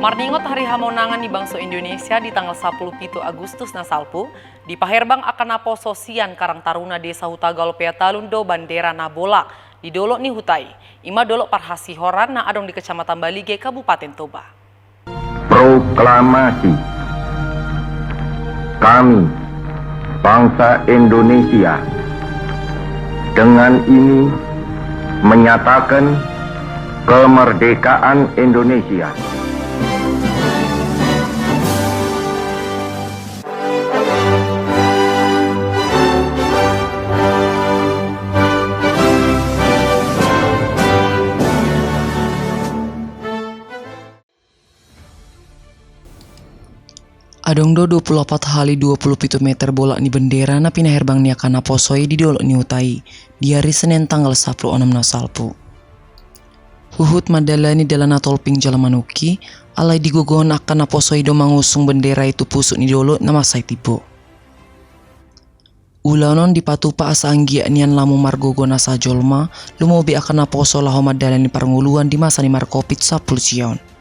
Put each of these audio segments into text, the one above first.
Marningot hari hamonangan di bangsa Indonesia di tanggal 10 Agustus nasalpu di Paherbang akan naposo sian Karang Taruna Desa Hutagal Peatalundo Bandera Nabola di Dolok ni Hutai. Ima Dolok Parhasi Horan na adong di Kecamatan Balige Kabupaten Toba. Proklamasi kami bangsa Indonesia dengan ini menyatakan kemerdekaan Indonesia. Adong do 24 kali 27 meter bola ni bendera na pinaherbang niya kana posoi di Dolok ni Hutai di hari Senin tanggal 16 nasalpu. Huhut madala ni dala na tolping Jalamanuki alay digogon akan na posoi do mangusung bendera itu pusuk ni Dolok na masay tipo. Ulanon dipatupa asa anggia nian lamu margogo na sa jolma lumobi akan na poso laho madala ni parnguluan di masa ni Markopit sa pulsiyon.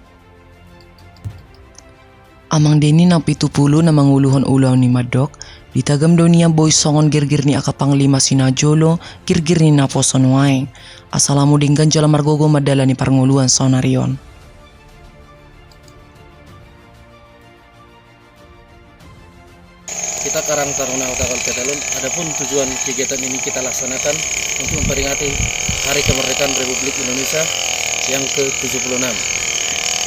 Amang deni na 70 na manguluhon ulaw ni Madok, ditagam do niya boy songon girgir ni akapanglima sinajolo, girgir ni naposon waing. Asalamu dinggan jala margogo madala ni parnguluan sonarion. Kita Karang Taruna Hutagal Peatalundo, adapun tujuan kegiatan ini kita laksanakan untuk memperingati Hari Kemerdekaan Republik Indonesia yang ke-76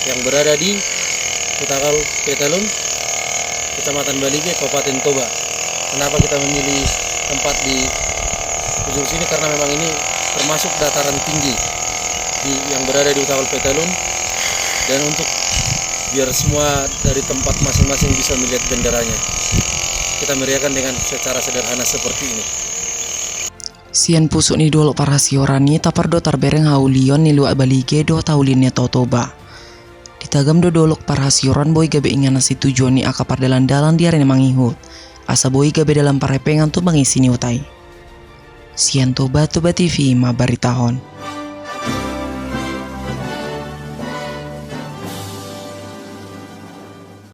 yang berada di Hutagal Peatalundo, Kecamatan Balige, Kabupaten Toba. Kenapa kita memilih tempat di ujung sini? Karena memang ini termasuk dataran tinggi yang berada di Hutagal Peatalundo, dan untuk biar semua dari tempat masing-masing bisa melihat benderanya, kita meriahkan dengan secara sederhana seperti ini. Sian pusuk ni Dolok Parhasi Horani tapar do tarbereng haulion ni luak Balige do taulinnya Toba. Ditagam do Dolok Parhasi Horan boy gabe ingan nasi tujuan ni akapar dalan-dalan di arena mangihut. Asa boy gabe dalam parepengan tu mangisi ni Hutai. Sian Toba TV mabaritahon.